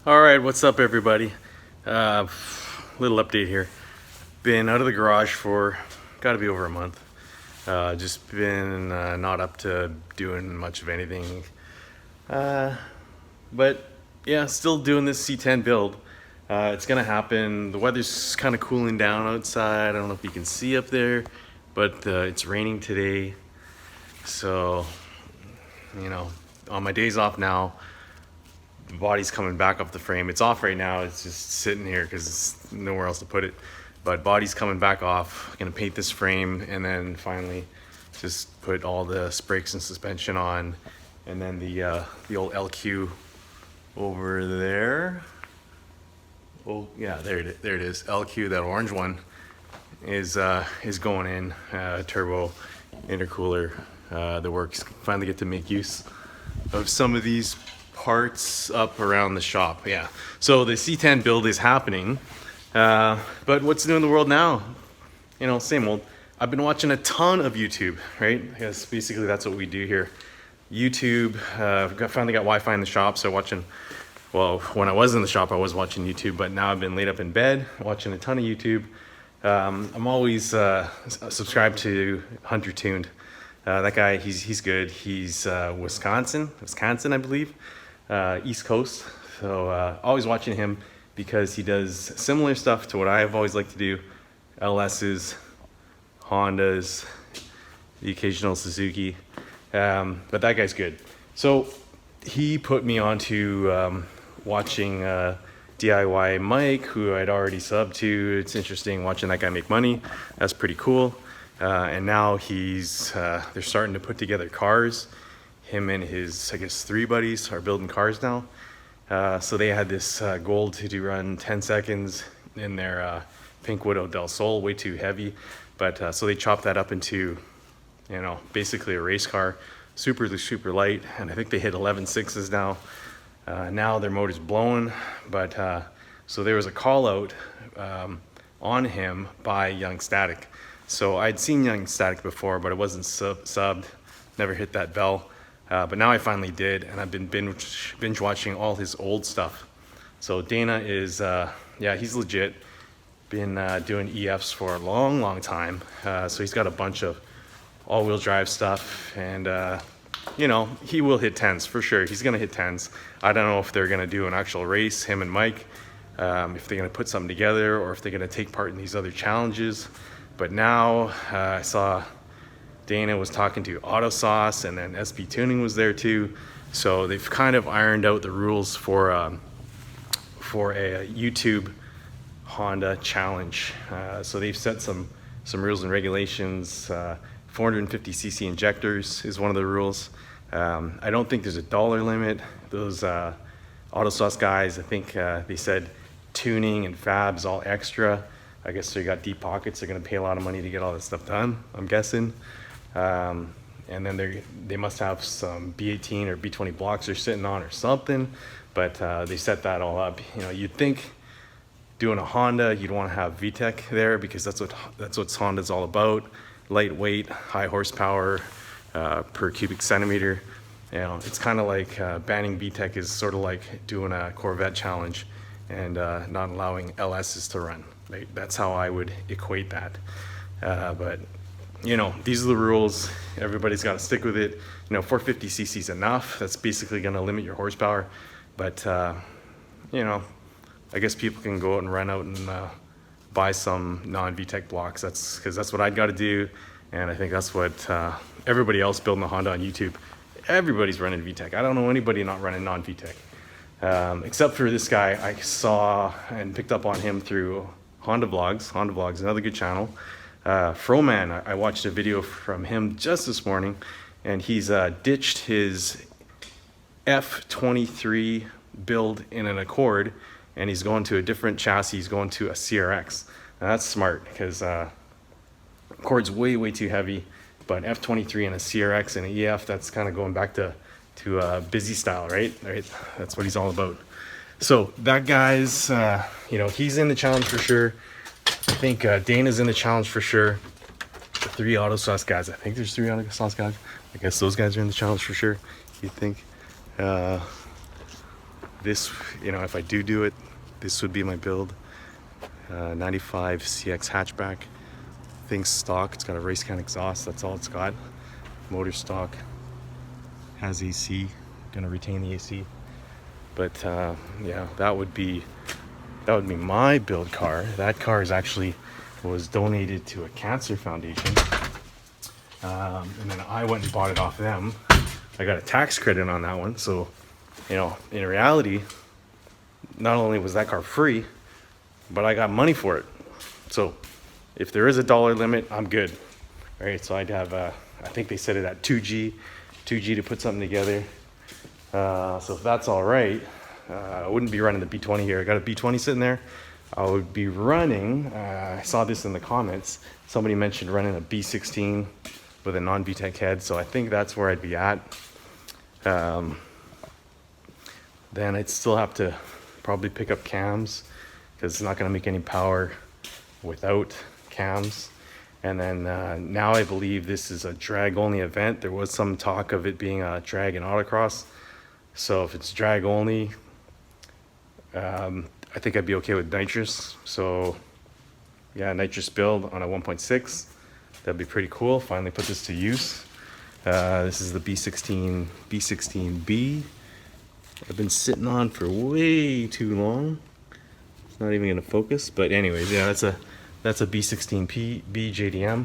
All right, what's up, everybody? Little update here. Been out of the garage for gotta be over a month. Just been not up to doing much of anything. But yeah, still doing this C10 build. It's gonna happen. The weather's kind of cooling down outside. I don't know if you can see up there, but it's raining today. So, you know, on my days off now, the body's coming back off the frame. It's off right now. It's just sitting here because there's nowhere else to put it. But body's coming back off. I'm gonna paint this frame and then finally just put all the brakes and suspension on, and then the old LQ over there. Oh yeah, there it is. LQ, that orange one, is going in. Turbo, intercooler, the works. Finally get to make use of some of these parts up around the shop. Yeah, so the C10 build is happening, but what's new in the world now? You know, same old. I've been watching a ton of YouTube, right? I guess basically that's what we do here. YouTube. Finally got Wi-Fi in the shop, so watching. Well, when I was in the shop, I was watching YouTube, but now I've been laid up in bed watching a ton of YouTube. I'm always subscribed to Hunter Tuned. That guy, he's good. He's Wisconsin, I believe. East Coast, so always watching him because he does similar stuff to what I've always liked to do. LS's, Hondas, the occasional Suzuki, but that guy's good. So he put me onto watching Diymike, who I'd already subbed to. It's interesting watching that guy make money. That's pretty cool. And now they're starting to put together cars. Him and his, I guess, 3 buddies are building cars now. So they had this goal to run 10 seconds in their Pink Widow Del Sol, way too heavy. But so they chopped that up into, you know, basically a race car, super light. And I think they hit 11.6s now. Now their motor's blowing. But so there was a call out on him by Young Static. So I'd seen Young Static before, but it wasn't subbed, never hit that bell. But now I finally did, and I've been binge watching all his old stuff. So Dana is, yeah, he's legit. Been doing EFs for a long time. So he's got a bunch of all-wheel drive stuff, and you know, he will hit 10s for sure. He's gonna hit 10s. I don't know if they're gonna do an actual race, him and Mike, if they're gonna put something together, or if they're gonna take part in these other challenges. But now I saw Dana was talking to Autosauce, and then SP Tuning was there too. So they've kind of ironed out the rules for a YouTube Honda challenge. So they've set some rules and regulations. 450cc injectors is one of the rules. I don't think there's a dollar limit. Those Autosauce guys, I think they said tuning and fabs all extra. I guess they got deep pockets. They're gonna pay a lot of money to get all this stuff done, I'm guessing. And then they must have some B18 or B20 blocks they're sitting on or something, but they set that all up. You know, you'd think doing a Honda, you'd want to have VTEC there because that's what Honda's all about. Lightweight, high horsepower per cubic centimeter. You know, it's kind of like banning VTEC is sort of like doing a Corvette challenge and not allowing LSs to run. Right? That's how I would equate that. But you know, these are the rules. Everybody's got to stick with it. You know, 450cc is enough. That's basically going to limit your horsepower. But you know, I guess people can go out and run out and buy some non-VTEC blocks. That's because that's what I'd got to do, and I think that's what everybody else building a Honda on YouTube. Everybody's running VTEC. I don't know anybody not running non-VTEC, except for this guy. I saw and picked up on him through Honda Vlogs. Honda Vlogs, another good channel. FroMan, I watched a video from him just this morning, and he's ditched his F23 build in an Accord, and he's going to a different chassis. He's going to a CRX. Now that's smart because Accord's way too heavy, but F23 and a CRX and an EF, that's kind of going back to busy style, right? That's what he's all about. So that guy's, you know, he's in the challenge for sure. I think Dana's in the challenge for sure. The 3 Autosauce guys, I think there's 3 Autosauce guys. I guess those guys are in the challenge for sure, you'd think. this, you know, if I do it, this would be my build. 95 CX hatchback. Thing's stock. It's got a race can exhaust. That's all it's got. Motor stock. Has AC. Gonna retain the AC. But yeah, that would be my build car. That car is actually was donated to a cancer foundation, and then I went and bought it off them. I got a tax credit on that one, so you know, in reality, not only was that car free, but I got money for it. So if there is a dollar limit, I'm good. All right, so I'd have I think they set it at 2G to put something together. So if that's all right, I wouldn't be running the B20 here. I got a B20 sitting there. I would be running, I saw this in the comments, somebody mentioned running a B16 with a non-VTEC head, so I think that's where I'd be at. Then I'd still have to probably pick up cams, because it's not going to make any power without cams. And then now I believe this is a drag only event. There was some talk of it being a drag and autocross. So if it's drag only, I think I'd be okay with nitrous. So yeah, nitrous build on a 1.6. That'd be pretty cool. Finally put this to use. This is the B16B. I've been sitting on for way too long. It's not even gonna focus, but anyways, yeah, that's a B16B JDM.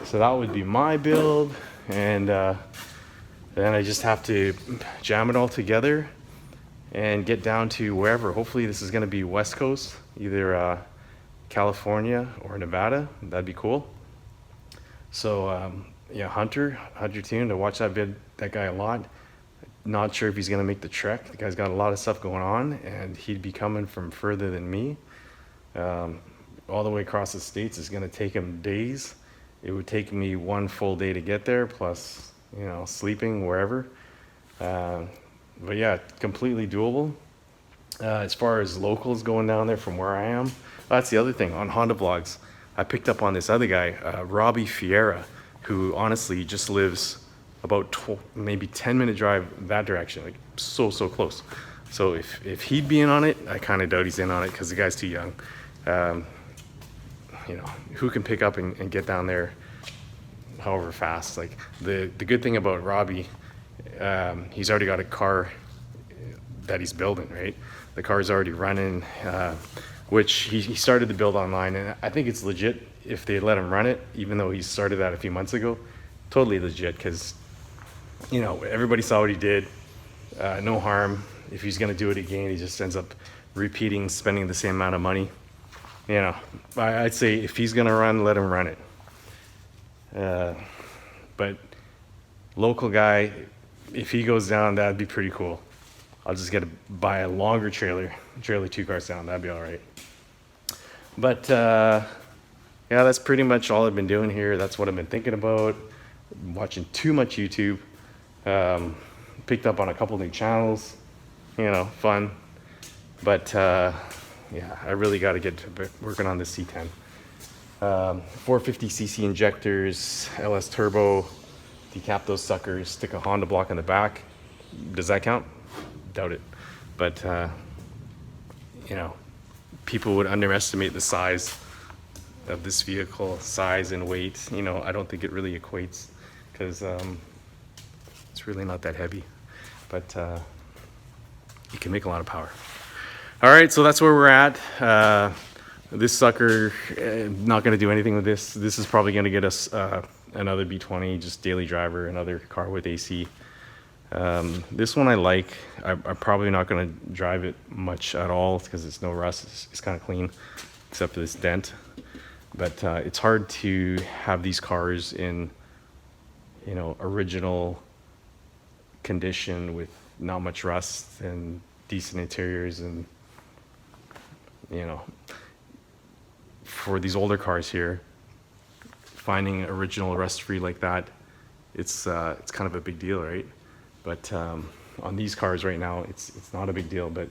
So that would be my build, and then I just have to jam it all together and get down to wherever. Hopefully this is gonna be West Coast, either California or Nevada. That'd be cool. So yeah, Hunter Tune, to watch that guy a lot. Not sure if he's gonna make the trek. The guy's got a lot of stuff going on, and he'd be coming from further than me. All the way across the states. Is gonna take him days. It would take me one full day to get there, plus, you know, sleeping wherever. But yeah, completely doable. As far as locals going down there from where I am, that's the other thing. On Honda Vlogs, I picked up on this other guy, Robbie Ferreira, who honestly just lives about maybe 10-minute drive that direction, like so close. So if he'd be in on it, I kind of doubt he's in on it because the guy's too young. You know, who can pick up and get down there however fast? Like the good thing about Robbie, he's already got a car that he's building, right? The car's already running, which he started the build online, and I think it's legit if they let him run it, even though he started that a few months ago. Totally legit, because, you know, everybody saw what he did. No harm. If he's gonna do it again, he just ends up repeating, spending the same amount of money. You know, I'd say if he's gonna run, let him run it. But local guy, if he goes down, that'd be pretty cool. I'll just buy a longer trailer 2 cars down. That'd be all right. But yeah, that's pretty much all I've been doing here. That's what I've been thinking about. Watching too much YouTube. Picked up on a couple new channels. You know, fun. But yeah, I really got to get to working on this C10. 450cc injectors, LS turbo. Decap those suckers. Stick a Honda block in the back. Does that count? Doubt it. But you know, people would underestimate the size of this vehicle, size and weight. You know, I don't think it really equates, because it's really not that heavy, but you can make a lot of power. All right, so that's where we're at. This sucker, not going to do anything with this. This is probably going to get us another B20, just daily driver, another car with AC. This one I like. I'm probably not going to drive it much at all because it's no rust. It's kind of clean, except for this dent. But it's hard to have these cars in, you know, original condition with not much rust and decent interiors, and, you know, for these older cars here, finding original rust-free like that, it's kind of a big deal, right? But on these cars right now, it's not a big deal, but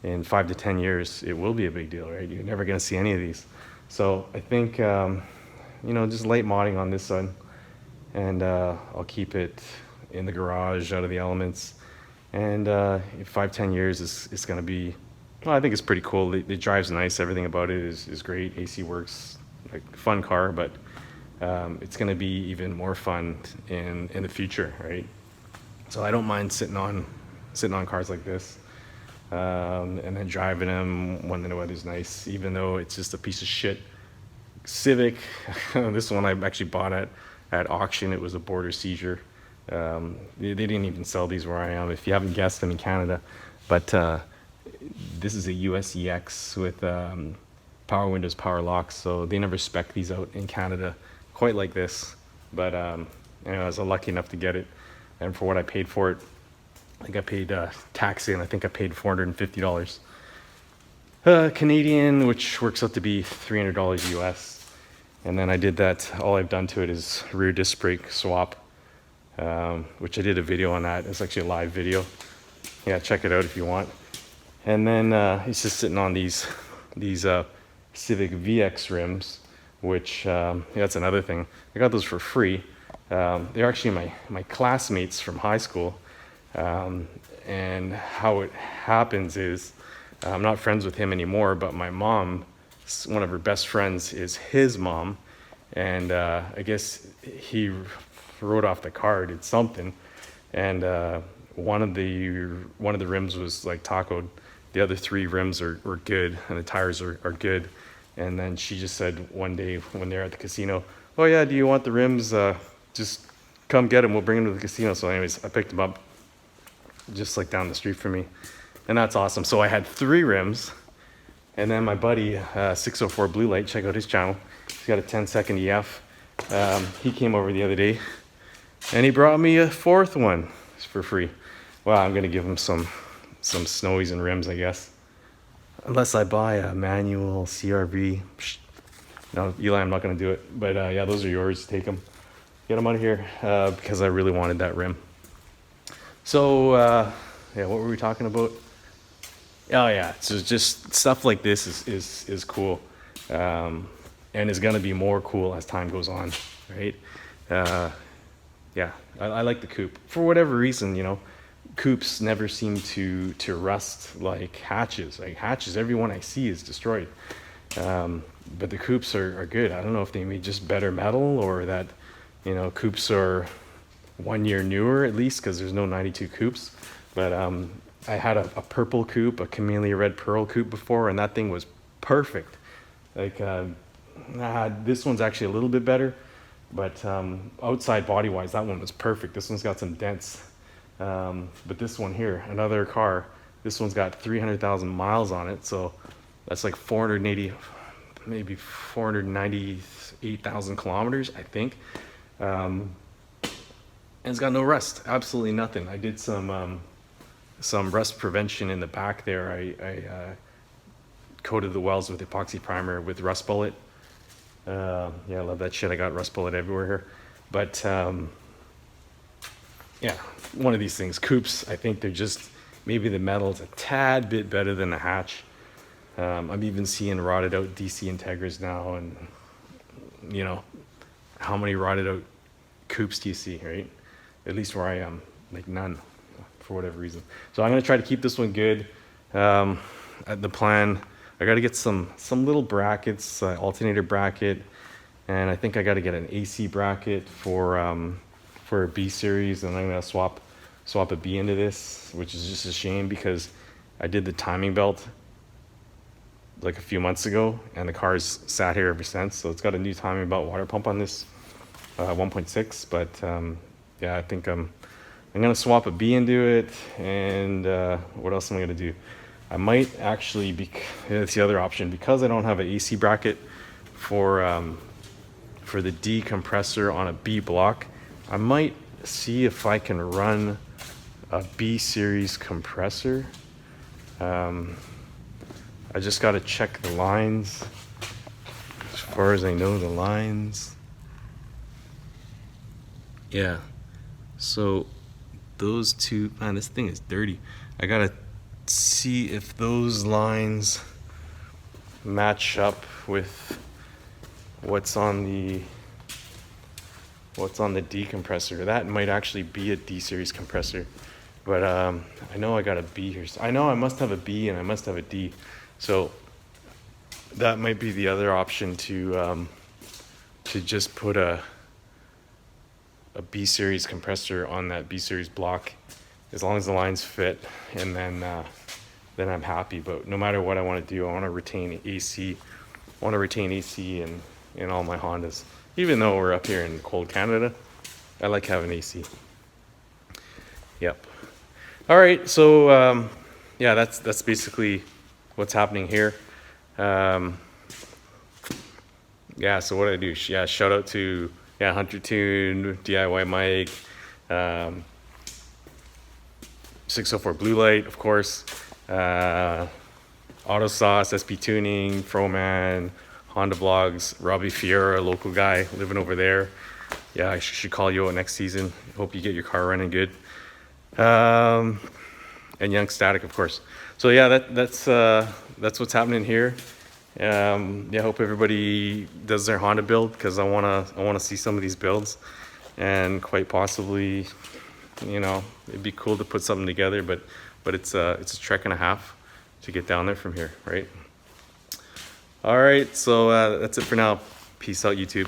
in 5 to 10 years, it will be a big deal, right? You're never going to see any of these. So I think, you know, just light modding on this one, and I'll keep it in the garage, out of the elements, And in 5-10 years, it's going to be, well, I think it's pretty cool. It drives nice. Everything about it is great. AC works, like fun car, but it's going to be even more fun in the future, right? So I don't mind sitting on cars like this, and then driving them when the weather's nice, even though it's just a piece of shit Civic. This one I actually bought at auction. It was a border seizure. They didn't even sell these where I am. If you haven't guessed, I'm in Canada. But this is a USEX with power windows, power locks. So they never spec these out in Canada quite like this. But anyway, I was lucky enough to get it. And for what I paid for it, I think I paid taxing. I think I paid $450 Canadian, which works out to be $300 US. And then I did that. All I've done to it is rear disc brake swap, which I did a video on that. It's actually a live video. Yeah, check it out if you want. And then it's just sitting on these Civic VX rims, which yeah, that's another thing. I got those for free. They're actually my classmates from high school. And how it happens is, I'm not friends with him anymore, but my mom, one of her best friends is his mom, and I guess he wrote off the car, did something, and one of the rims was like tacoed. The other 3 rims were good, and the tires are good. And then she just said one day when they're at the casino, "Oh yeah, do you want the rims? Just come get them. We'll bring them to the casino." So anyways, I picked them up just like down the street from me. And that's awesome. So I had 3 rims, and then my buddy, 604 Blue Light, check out his channel. He's got a 10-second EF. He came over the other day, and he brought me a 4th one for free. Well, I'm gonna give him some snowies and rims, I guess. Unless I buy a manual CRV. No, Eli, I'm not gonna do it. But yeah, those are yours. Take them. Get them out of here because I really wanted that rim. So yeah, what were we talking about? Oh yeah, so just stuff like this is cool, and is gonna be more cool as time goes on, right? Yeah, I like the coupe for whatever reason. You know, coupes never seem to rust like hatches. Like hatches, everyone I see is destroyed, but the coupes are good. I don't know if they made just better metal, or that, you know, coupes are 1 year newer at least, because there's no 92 coupes. But I had a purple coupe, a Camellia Red Pearl coupe before, and that thing was perfect. Like this one's actually a little bit better, but outside body wise, that one was perfect. This one's got some dents, but this one here, another car, this one's got 300,000 miles on it, so that's like 480, maybe 498,000 kilometers, I think. And it's got no rust, absolutely nothing. I did some rust prevention in the back there. I coated the wells with epoxy primer with Rust Bullet. Yeah, I love that shit. I got Rust Bullet everywhere here. But yeah, one of these things. Coupes, I think they're just, maybe the metal's a tad bit better than the hatch. I'm even seeing rotted out DC Integras now, and you know, how many rotted out coupes do you see, right? At least where I am, like none, for whatever reason. So I'm gonna try to keep this one good. The plan, I gotta get some little brackets, alternator bracket, and I think I gotta get an AC bracket for a B series, and I'm gonna swap a B into this, which is just a shame because I did the timing belt like a few months ago, and the car's sat here ever since. So it's got a new timing belt water pump on this 1.6, but yeah, I think I'm gonna swap a B into it. And what else am I gonna do? I might actually, it's the other option, because I don't have an AC bracket for the D compressor on a B block. I might see if I can run a B series compressor. I just got to check the lines. As far as I know, the lines. Yeah. So those two, man, this thing is dirty. I got to see if those lines match up with what's on the D compressor. That might actually be a D series compressor. But I know I got a B here. So I know I must have a B and I must have a D. So that might be the other option to just put a B series compressor on that B series block, as long as the lines fit, and then I'm happy. But no matter what I want to do, I want to retain AC. I want to retain AC in all my Hondas. Even though we're up here in cold Canada, I like having AC. Yep. All right, so yeah, that's basically what's happening here. Yeah, so what do I do? Yeah, shout out to Hunter Tune, DIY Mike, 604 Blue Light, of course, Autosauce, SP Tuning, FroMan, Honda Vlogs, Robbie Ferreira, local guy living over there. Yeah, I should call you out next season. Hope you get your car running good. And Young Static, of course. So yeah, that's what's happening here. Yeah, hope everybody does their Honda build, because I wanna see some of these builds, and quite possibly, you know, it'd be cool to put something together, but it's a trek and a half to get down there from here, right? All right, so that's it for now. Peace out, YouTube.